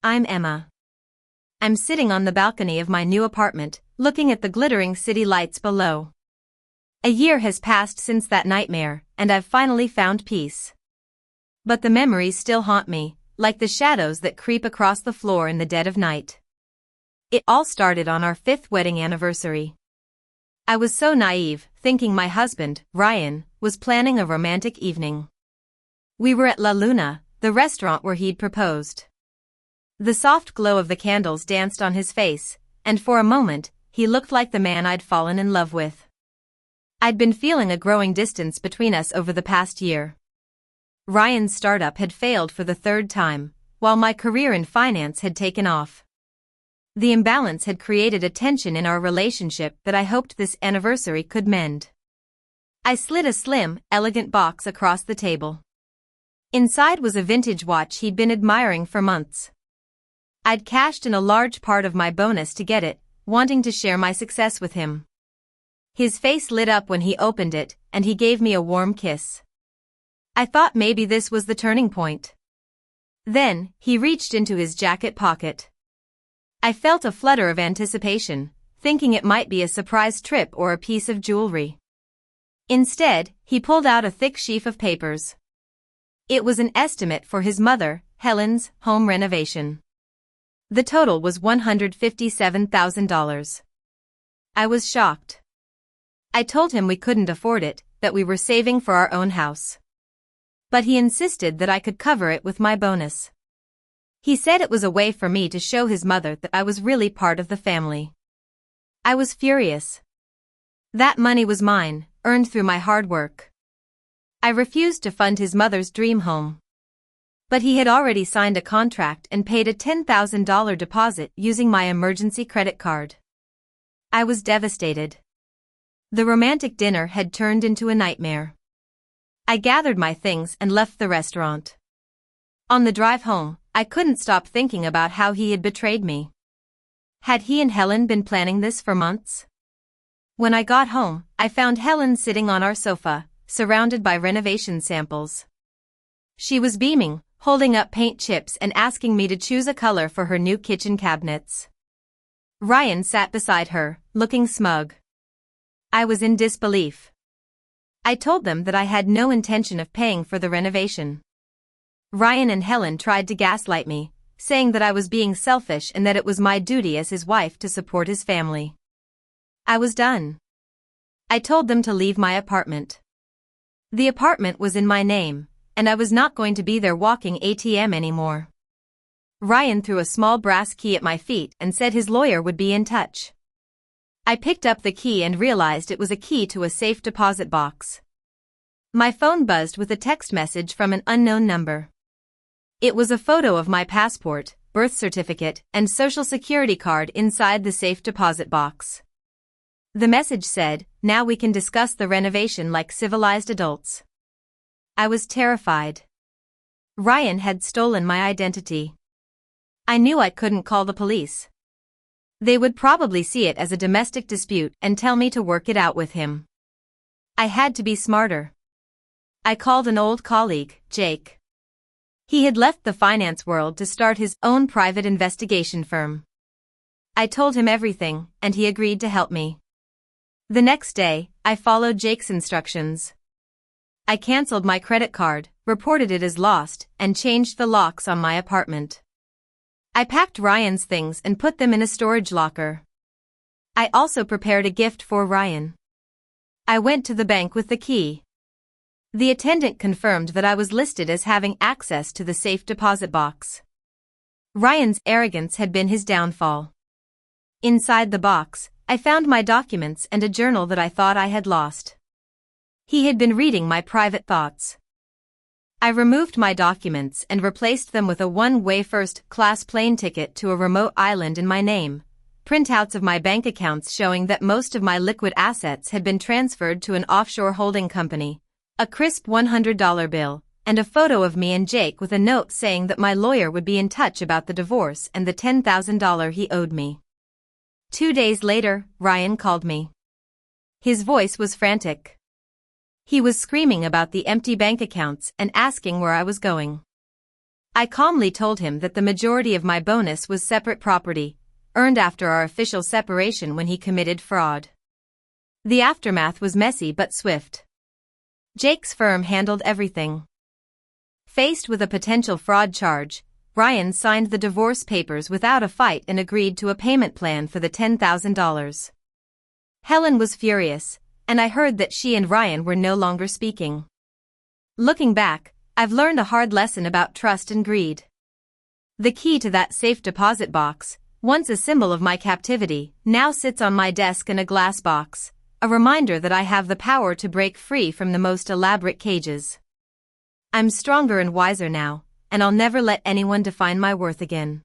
I'm Emma. I'm sitting on the balcony of my new apartment, looking at the glittering city lights below. A year has passed since that nightmare, and I've finally found peace. But the memories still haunt me, like the shadows that creep across the floor in the dead of night. It all started on our 5th wedding anniversary. I was so naive, thinking my husband, Ryan, was planning a romantic evening. We were at La Luna, the restaurant where he'd proposed. The soft glow of the candles danced on his face, and for a moment, he looked like the man I'd fallen in love with. I'd been feeling a growing distance between us over the past year. Ryan's startup had failed for the 3rd time, while my career in finance had taken off. The imbalance had created a tension in our relationship that I hoped this anniversary could mend. I slid a slim, elegant box across the table. Inside was a vintage watch he'd been admiring for months. I'd cashed in a large part of my bonus to get it, wanting to share my success with him. His face lit up when he opened it, and he gave me a warm kiss. I thought maybe this was the turning point. Then, he reached into his jacket pocket. I felt a flutter of anticipation, thinking it might be a surprise trip or a piece of jewelry. Instead, he pulled out a thick sheaf of papers. It was an estimate for his mother, Helen's, home renovation. The total was $157,000. I was shocked. I told him we couldn't afford it, that we were saving for our own house. But he insisted that I could cover it with my bonus. He said it was a way for me to show his mother that I was really part of the family. I was furious. That money was mine, earned through my hard work. I refused to fund his mother's dream home. But he had already signed a contract and paid a $10,000 deposit using my emergency credit card. I was devastated. The romantic dinner had turned into a nightmare. I gathered my things and left the restaurant. On the drive home, I couldn't stop thinking about how he had betrayed me. Had he and Helen been planning this for months? When I got home, I found Helen sitting on our sofa, surrounded by renovation samples. She was beaming, holding up paint chips and asking me to choose a color for her new kitchen cabinets. Ryan sat beside her, looking smug. I was in disbelief. I told them that I had no intention of paying for the renovation. Ryan and Helen tried to gaslight me, saying that I was being selfish and that it was my duty as his wife to support his family. I was done. I told them to leave my apartment. The apartment was in my name, and I was not going to be their walking ATM anymore. Ryan threw a small brass key at my feet and said his lawyer would be in touch. I picked up the key and realized it was a key to a safe deposit box. My phone buzzed with a text message from an unknown number. It was a photo of my passport, birth certificate, and social security card inside the safe deposit box. The message said, "Now we can discuss the renovation like civilized adults." I was terrified. Ryan had stolen my identity. I knew I couldn't call the police. They would probably see it as a domestic dispute and tell me to work it out with him. I had to be smarter. I called an old colleague, Jake. He had left the finance world to start his own private investigation firm. I told him everything, and he agreed to help me. The next day, I followed Jake's instructions. I canceled my credit card, reported it as lost, and changed the locks on my apartment. I packed Ryan's things and put them in a storage locker. I also prepared a gift for Ryan. I went to the bank with the key. The attendant confirmed that I was listed as having access to the safe deposit box. Ryan's arrogance had been his downfall. Inside the box, I found my documents and a journal that I thought I had lost. He had been reading my private thoughts. I removed my documents and replaced them with a one-way first-class plane ticket to a remote island in my name, printouts of my bank accounts showing that most of my liquid assets had been transferred to an offshore holding company, a crisp $100 bill, and a photo of me and Jake with a note saying that my lawyer would be in touch about the divorce and the $10,000 he owed me. 2 days later, Ryan called me. His voice was frantic. He was screaming about the empty bank accounts and asking where I was going. I calmly told him that the majority of my bonus was separate property, earned after our official separation when he committed fraud. The aftermath was messy but swift. Jake's firm handled everything. Faced with a potential fraud charge, Ryan signed the divorce papers without a fight and agreed to a payment plan for the $10,000. Helen was furious, and I heard that she and Ryan were no longer speaking. Looking back, I've learned a hard lesson about trust and greed. The key to that safe deposit box, once a symbol of my captivity, now sits on my desk in a glass box, a reminder that I have the power to break free from the most elaborate cages. I'm stronger and wiser now, and I'll never let anyone define my worth again.